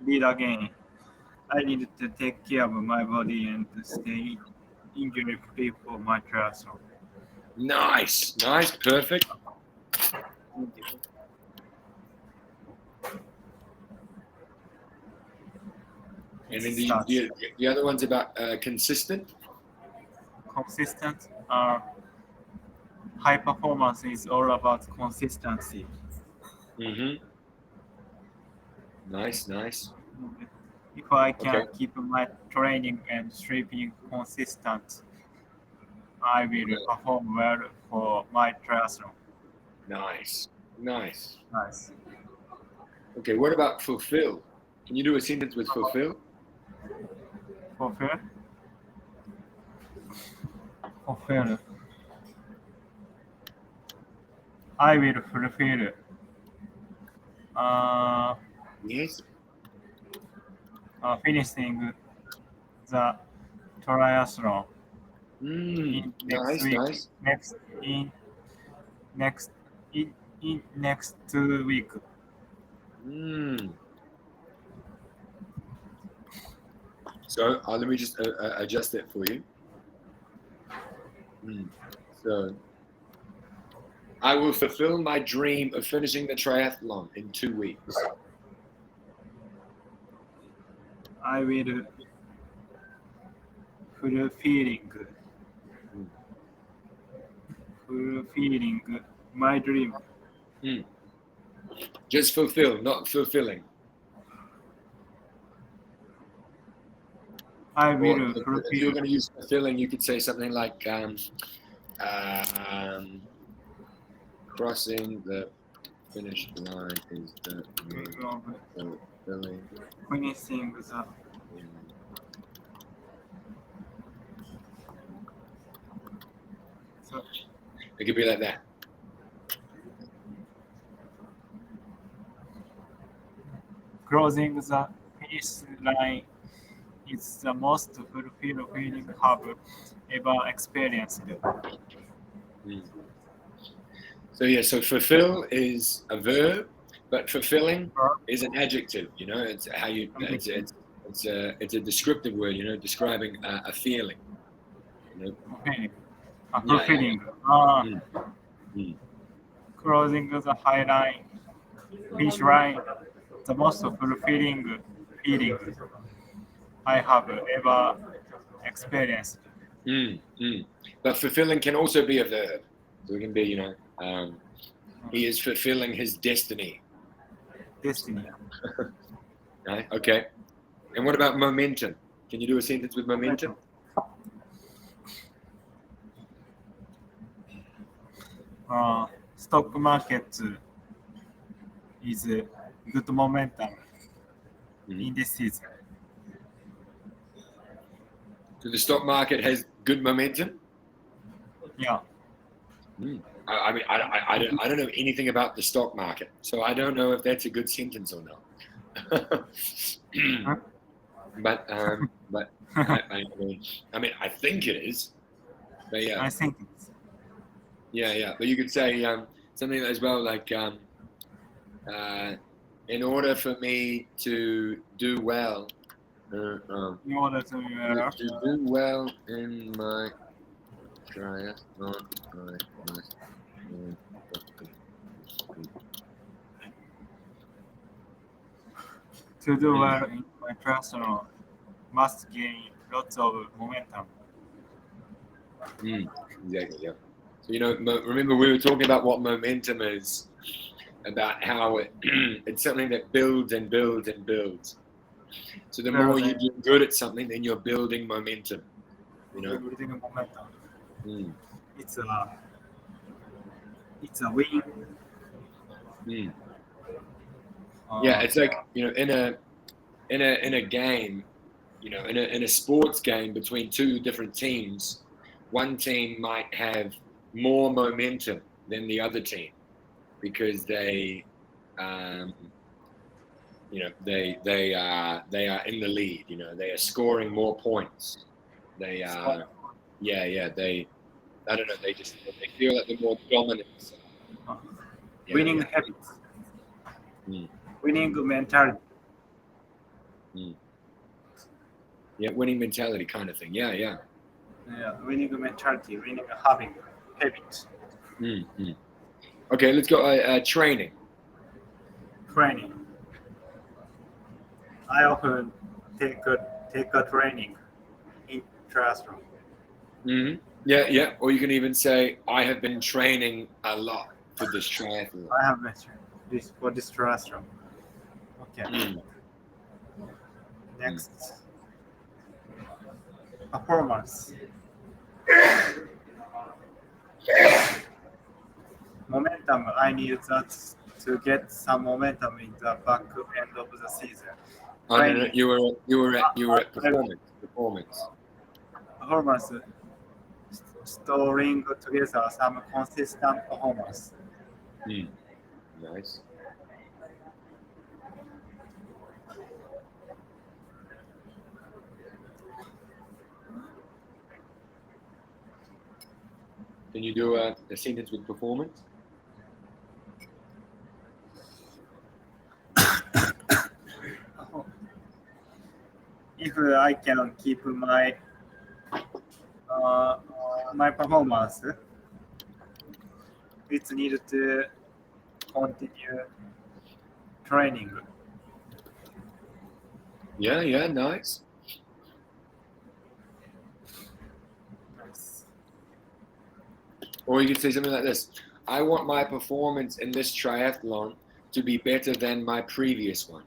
lead again. I need to take care of my body and stay injury free for my triathlon. Nice, perfect. And then the other one's about consistent. Consistent. High performance is all about consistency. Mm-hmm. Nice. If I can keep my training and sleeping consistent, I will perform well for my triathlon. Nice. Nice. Okay, what about fulfill? Can you do a sentence with fulfill? Fulfill. Fulfill. I will fulfill. Yes. Finishing the triathlon in next week. Nice. Next 2 weeks. So let me just adjust that for you. So I will fulfill my dream of finishing the triathlon in 2 weeks. I will fulfilling my dream. Just fulfill, not fulfilling. I will fulfill. If you're going to use fulfilling, you could say something like crossing the finish line is the fulfilling. Finishing the. So it could be like that. Crossing the finish line is the most fulfilling feeling I have ever experienced. So fulfill is a verb, but fulfilling is an adjective. You know, it's how you. It's a descriptive word. You know, describing a feeling. You know? Fulfilling. Crossing the high line, finish line, the most fulfilling feeling I have ever experienced. But fulfilling can also be a verb. So it can be, you know, he is fulfilling his destiny. Destiny. Right? Okay. And what about momentum? Can you do a sentence with momentum? Stock market is good momentum in this season. So the stock market has good momentum? Yeah. I mean, I don't know anything about the stock market, so I don't know if that's a good sentence or not. But I mean, I think it is. But yeah. I think it's. Yeah. But you could say something as well, like in order for me to do well, In order to do well in my triathlon, I must to do well in my triathlon, must gain lots of momentum. Exactly. Yeah. So you know, remember we were talking about what momentum is, about how it's something that builds and builds and builds. So the more you do good at something, then you're building momentum. You know. Building momentum. It's a win. Yeah, it's like, you know, in a game, you know, in a sports game between two different teams, one team might have more momentum than the other team because they, you know, they are in the lead. You know, they are scoring more points. They are, they, I don't know, they feel like they're more dominant. Winning habits. Winning mentality. Mm. Yeah, winning mentality kind of thing. Yeah. Yeah, winning mentality, winning habit. Mm. Okay, let's go. Training. Training. I often take a training in classroom. Mm-hmm. Yeah. Or you can even say, I have been training a lot for this triathlon. I have mentioned this for this classroom. Okay. Mm. Next, performance. Momentum. I need that to get some momentum in the back end of the season. Oh no, you were at performance. Performance. Storing together some consistent performance. Mm. Nice. Can you do a sentence with performance? If I can keep uh, my performance, it's needed to continue training. Yeah, nice. Nice. Or you could say something like this: I want my performance in this triathlon to be better than my previous one.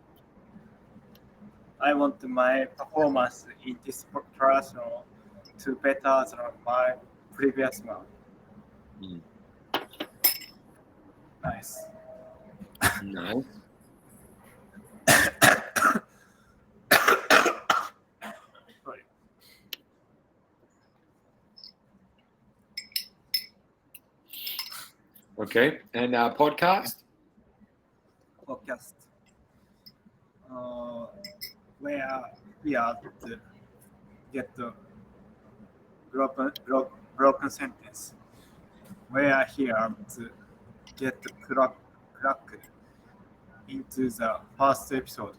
I want my performance in this triathlon to better than my previous one. Mm. Nice. Nice. Sorry. Okay, and podcast. Podcast. Where we are to get the broken sentence. We are here to get cracked into the first episode.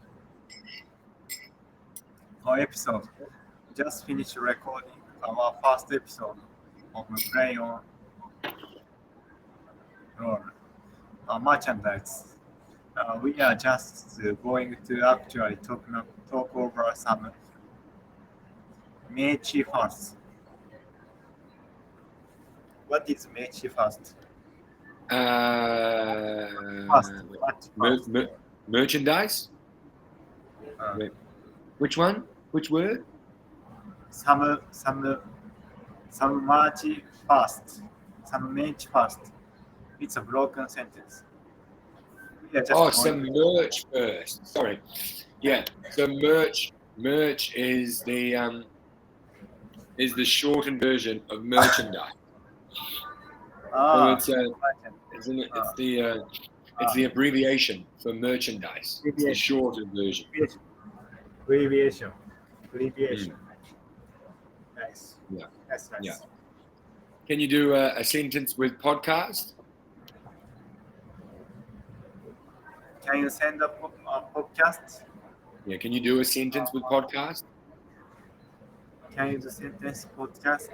Our episode just finished recording our first episode of Play on Roll merchandise. We are just going to actually talk over some Meiji first. What is Meiji first? First. Merchandise. Wait, which one? Which word? Some Meiji first. Some Meiji first. It's a broken sentence. Some merch first. Sorry. Yeah. So merch is the shortened version of merchandise. So it's the abbreviation for merchandise. It's the shortened version. Abbreviation. Nice. Yeah. That's nice. Yeah. Can you do a sentence with podcast? Can you send a podcast? Yeah. Can you do a sentence with podcast? Can you do sentence podcast?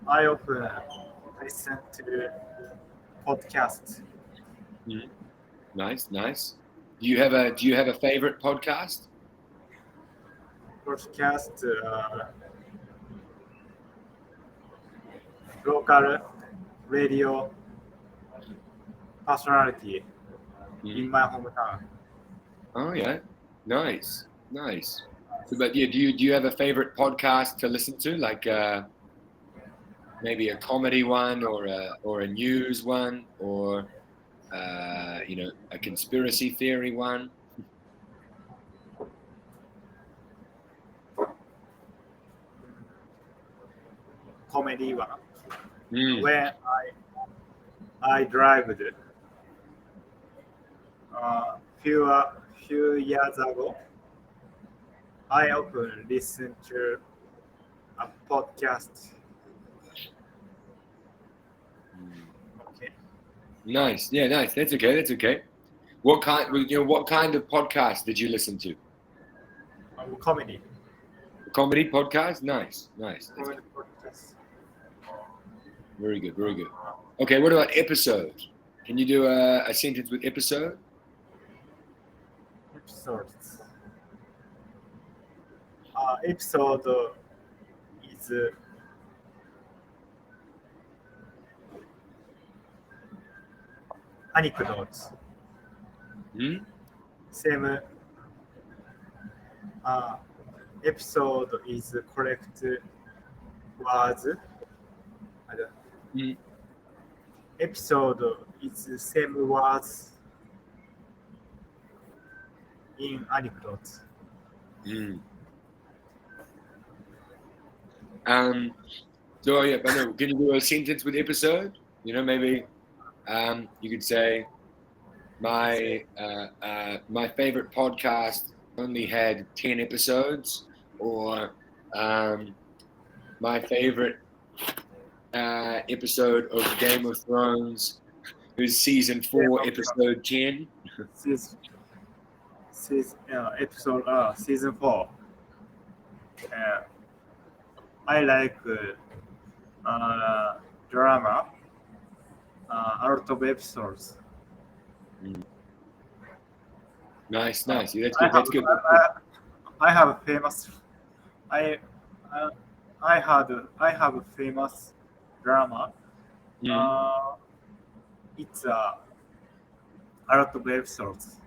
I often listen to podcasts. Mm-hmm. Nice. Do you have a favorite podcast? Podcast, local radio personality in my hometown. Oh yeah, nice. So, but yeah, do you have a favorite podcast to listen to, like maybe a comedy one, or a news one, or a conspiracy theory one? Comedy one. When I drive few years ago, I often listen to a podcast. Okay. Nice. Yeah, nice. That's okay. What kind of podcast did you listen to? Comedy. A comedy podcast? Nice. Comedy podcast. Very good. Okay, what about episode? Can you do a sentence with episode? Episodes. Episode is anecdotes. Same. Episode is correct words. Episode is same words in anecdotes. So yeah, but no, can you do a sentence with episode? Maybe you could say my favorite podcast only had 10 episodes, or my favorite episode of Game of Thrones is season 4, episode 10. Season 4. I like drama. A lot of episodes. Nice. That's good. I have a famous. I have a famous drama. It's a lot of episodes.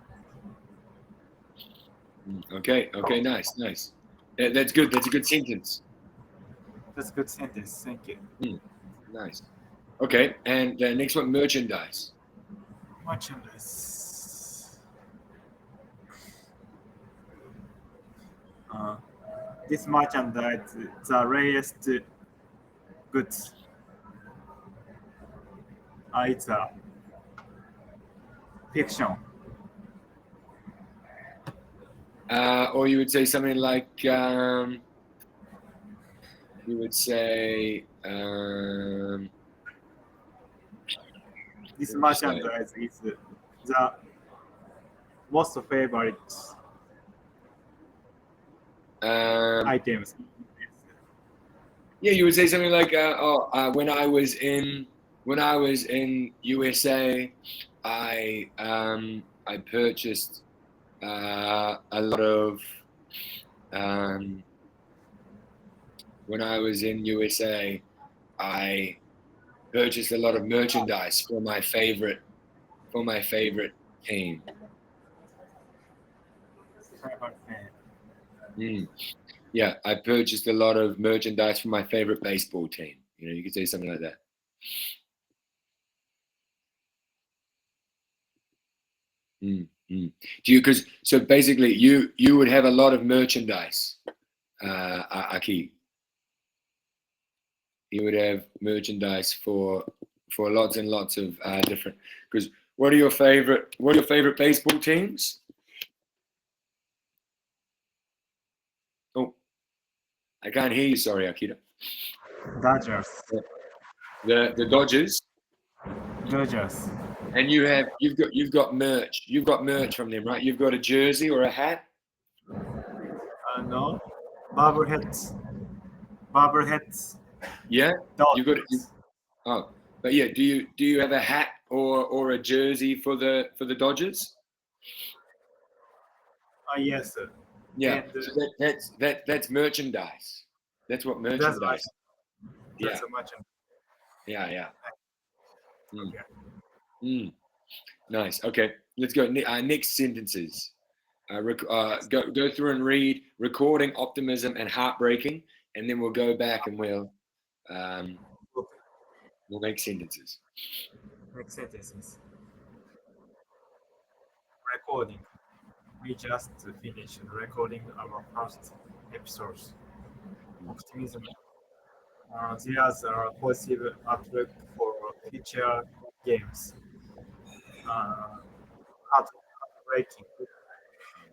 Okay, nice. That's good. That's a good sentence. That's a good sentence. Thank you. Nice. Okay, and the next one, merchandise. This merchandise, the rarest goods. It's a fiction. Or you would say something like, you would say, this merchandise is the most favorite items. Yeah, you would say something like, when I was in USA, I purchased a lot of. When I was in USA, I purchased a lot of merchandise for my favorite team. Yeah, I purchased a lot of merchandise for my favorite baseball team. You could say something like that. Do you? So basically, you would have a lot of merchandise, Aki. You would have merchandise for lots and lots of different. Because what are your favorite baseball teams? Oh, I can't hear you. Sorry, Akira. Dodgers. The Dodgers. Dodgers. And you've got merch. You've got merch from them, right? You've got a jersey or a hat. No, bobbleheads. Yeah, you've got it. Oh, but yeah, do you have a hat or a jersey for the Dodgers? Yes. Yeah, and, so that's merchandise. That's what merchandise. That's a merchandise. Yeah. Nice. Okay, let's go. Next sentences. Go through and read recording, optimism, and heartbreaking, and then we'll go back and we'll make sentences. Recording. We just finished recording our first episodes. Optimism. There's a positive outlook for future games. Heartbreaking.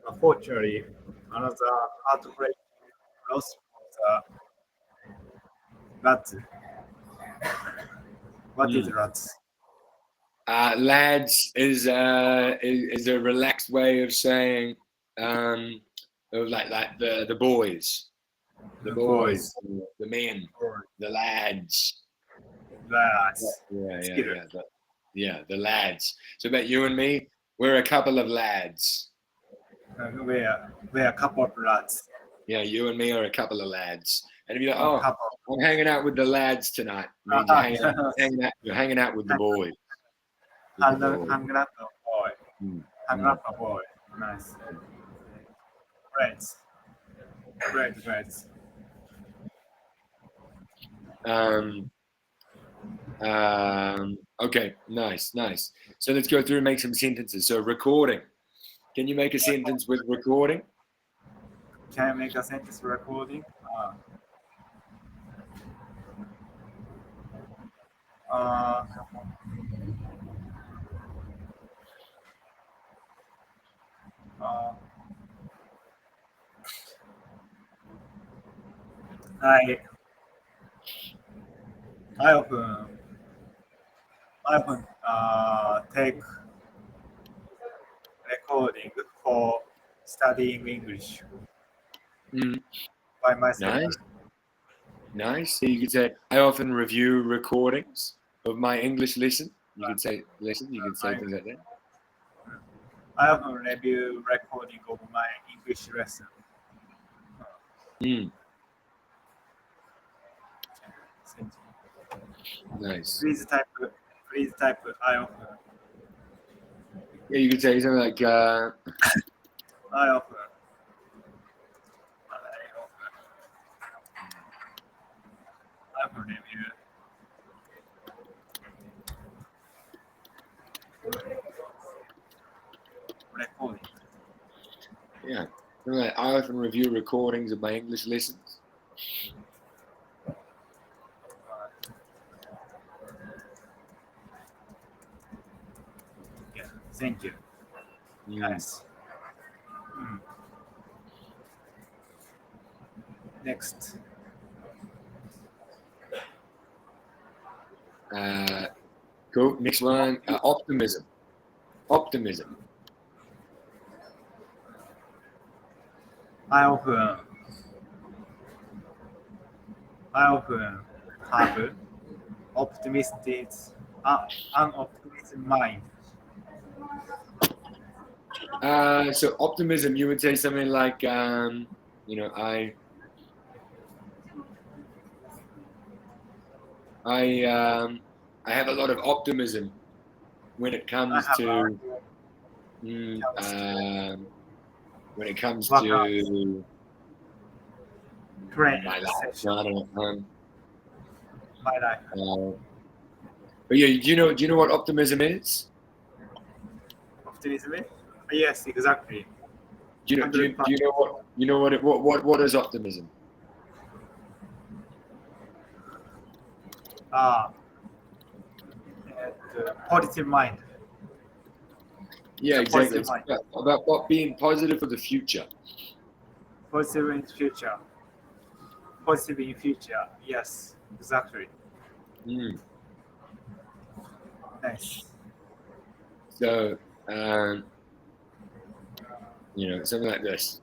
Unfortunately, another heartbreaking loss was the Rats. What is Rats? Lads is a relaxed way of saying like the boys, the men, the lads. Lads. Yeah, the lads. So about you and me, we're a couple of lads. We're a couple of lads. Yeah, you and me are a couple of lads. And if you're like, I'm hanging out with the lads tonight, means you're hanging out with the boys. Hanging out with the boy. Hanging out with the boy. Nice. Great. Okay, nice. So let's go through and make some sentences. So recording. Can you make a sentence with recording? Can I make a sentence with recording? I often take recording for studying English by myself. Nice. So you could say, I often review recordings of my English lesson. You could say lesson. You could say things like that. I often review recording of my English lesson. Nice. Please type I often. Yeah, you could say something like I often. I often review. Recording. Yeah. I often review recordings of my English lessons. Yeah, thank you. Nice. Next. Cool. Next one. Optimism. I often have an optimistic mind. So optimism, you would say something like, I have a lot of optimism when it comes to my life. My life. But yeah, do you know what optimism is? Optimism? Yes, exactly. Do you know what is optimism? Positive mind. Yeah, exactly. It's about being positive for the future. Positive in future. Positive in future. Yes, exactly. Nice. So, something like this.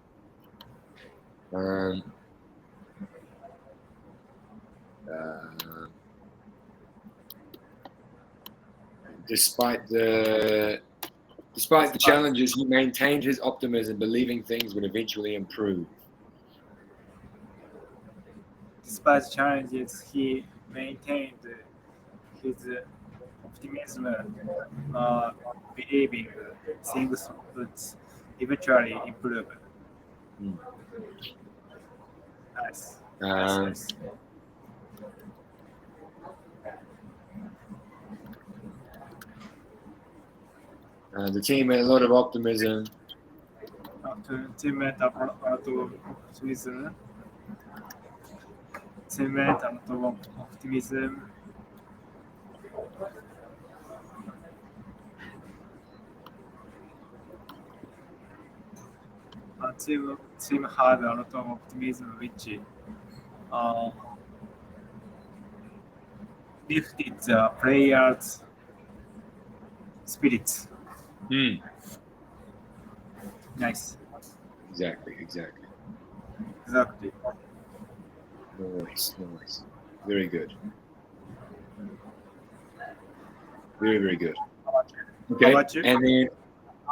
Despite the challenges, he maintained his optimism, believing things would eventually improve. Despite challenges, he maintained his optimism, believing things would eventually improve. Nice. Nice. The team had a lot of optimism. Team had a lot of optimism. Team had a lot of optimism. Team had a lot of optimism, which lifted the players spirits. Nice. Exactly. Exactly. Nice. Very good. Very, very good. Okay. How about you? And then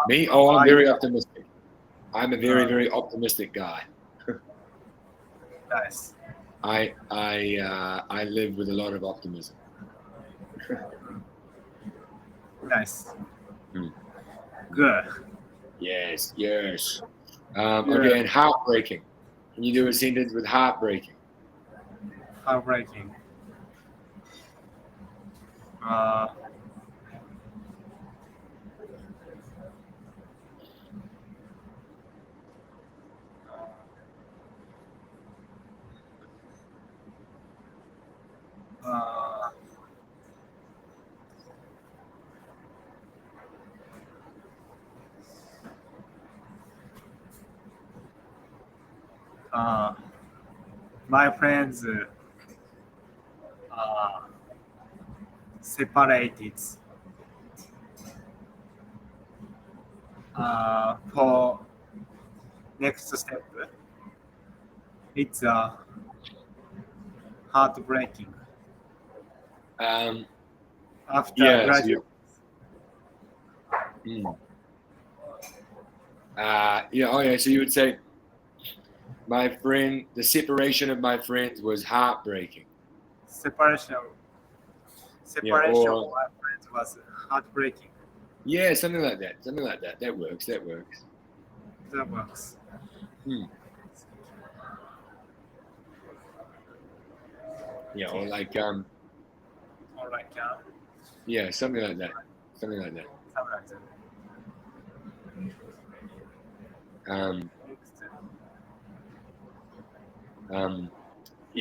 me? Oh, I'm very optimistic. I'm a very, very optimistic guy. Nice. I live with a lot of optimism. Nice. Hmm. Good. Yes. Okay, and heartbreaking. Can you do a sentence with heartbreaking? Heartbreaking. My friends separated for next step. It's heartbreaking after Yeah. graduate. So you would say, the separation of my friends was heartbreaking. Separation of my friends was heartbreaking. Yeah, something like that. That works. That works. Yeah, or like yeah, something like that.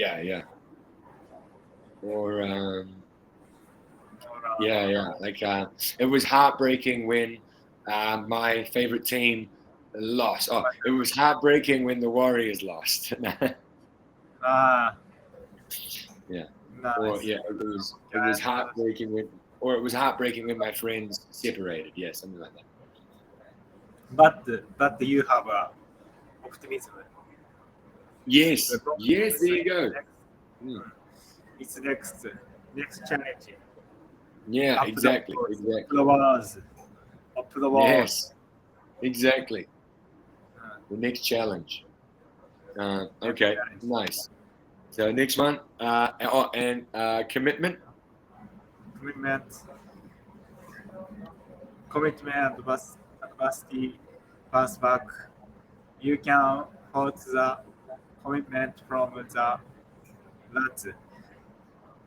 Yeah. Or like it was heartbreaking when my favorite team lost. Oh, it was heartbreaking when the Warriors lost. Yeah. Nice. Or it was heartbreaking when my friends separated. Yeah, something like that. But you have optimism. Yes. There you go. It's next challenge. Yeah, exactly. Yes, exactly. The next challenge. Okay, nice. So next one, commitment. Commitment adversity bounce back. You can hold the commitment from the rats.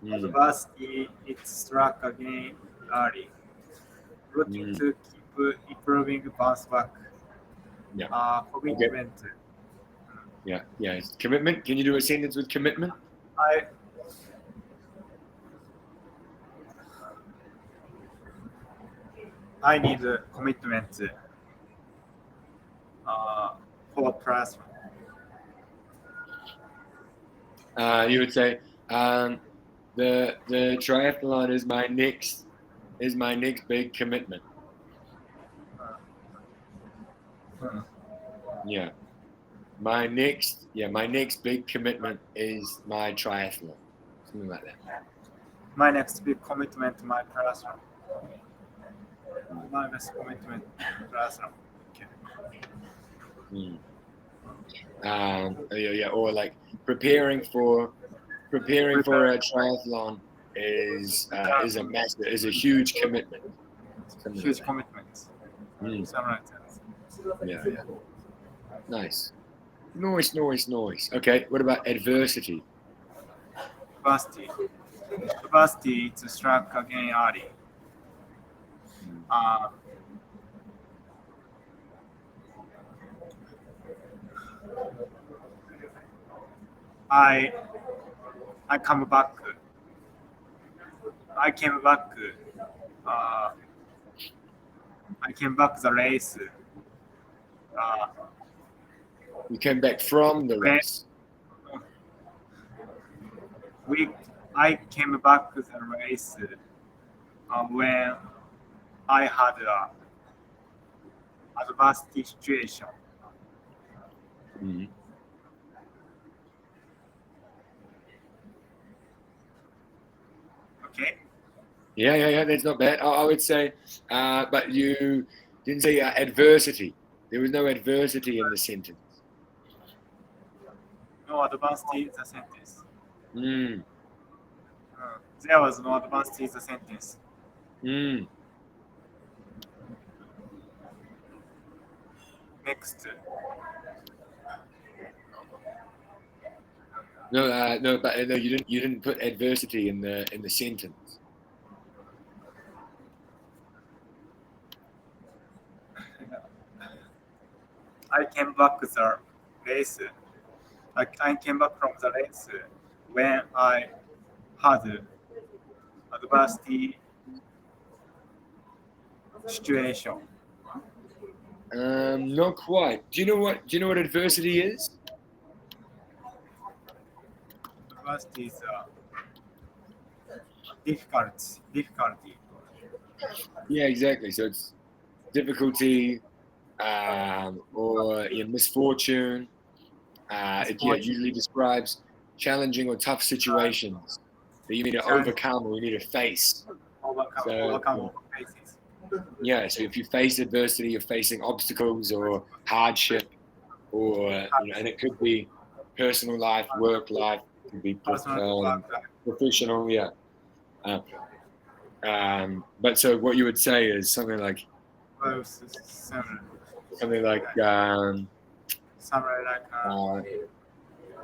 Adversity it struck again early. Looking to keep improving bounce back. Yeah. Commitment. Okay. Yeah. Commitment. Can you do a sentence with commitment? I need a commitment for transfer. You would say the triathlon is my next big commitment. Yeah. My next big commitment is my triathlon. Something like that. My next big commitment, my triathlon. My next commitment, triathlon. Okay. Or like preparing for a triathlon is a huge commitment. Huge commitment. Yeah. Nice. Noise. Okay. What about adversity? Adversity it struck again early. I come back. I came back. I came back the race. You came back from the race. I came back the race when I had a adversity situation. Mm. Okay. Yeah. That's not bad. I would say, but you didn't say adversity. There was no adversity in the sentence. No adversity in the sentence. Mm. There was no adversity in the sentence. Mm. Next. No, but no, you didn't put adversity in the sentence. I came back the race. I came back from the race when I had adversity situation. Not quite. Do you know what adversity is? Adversity is difficulty. Yeah, exactly. So it's difficulty, or misfortune. It usually describes challenging or tough situations that you need to overcome or you need to face. Overcome faces. Yeah, so if you face adversity, you're facing obstacles or hardship, or and it could be personal life, work life, it could be professional. Yeah. But so what you would say is something like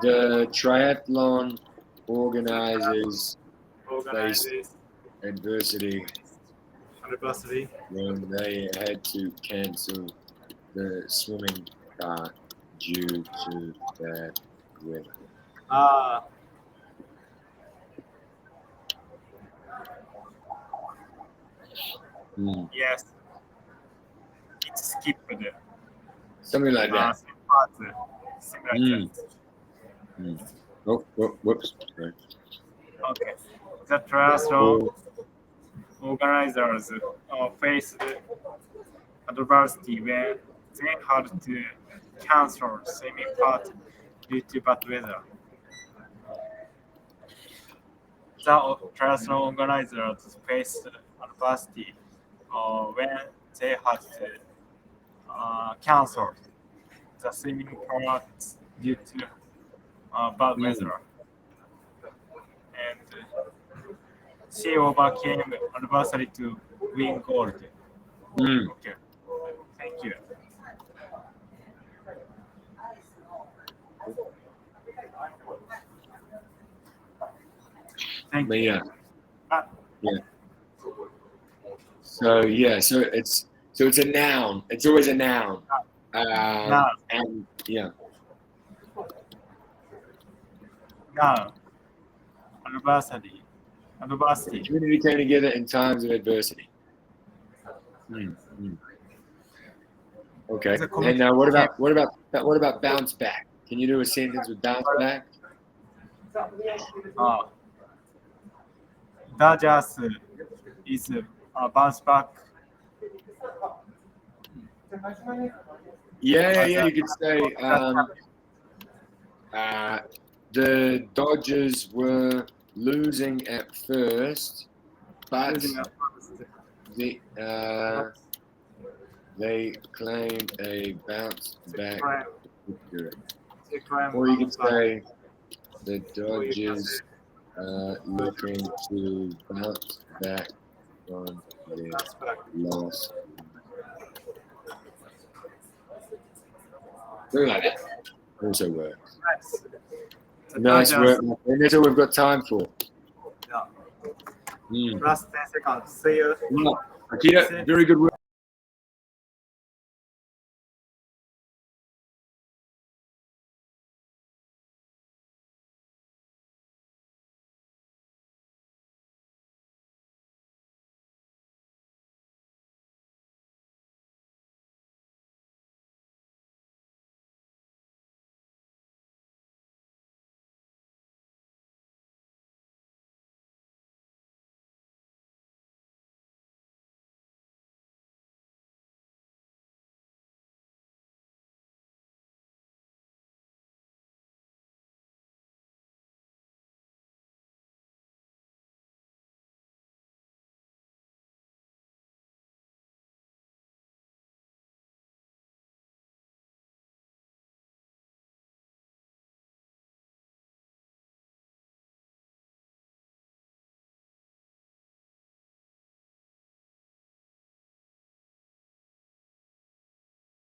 the triathlon organizers faced adversity when they had to cancel the swimming part due to bad weather. Yes, it's skipped. Something like that. Oh, whoops. Sorry. Okay. The triathlon organizers faced adversity when they had to cancel swimming part due to bad weather. The triathlon organizers faced adversity when they had to cancel the swimming part due to bad weather. And she overcame adversity to win gold. Okay. Thank you. Thank you. Yeah. So it's a noun. It's always a noun. And yeah. Now, adversity. The community came together in times of adversity. Okay. And now, what about bounce back? Can you do a sentence with bounce back? Dodgers is bounce back. Yeah. You could say the Dodgers were losing at first, but they claimed a bounce back victory. Or you could say the Dodgers looking to bounce back from their loss. Something like that. Also works. Nice work. And that's all we've got time for. Last 10 seconds. See you. Akira, very good work.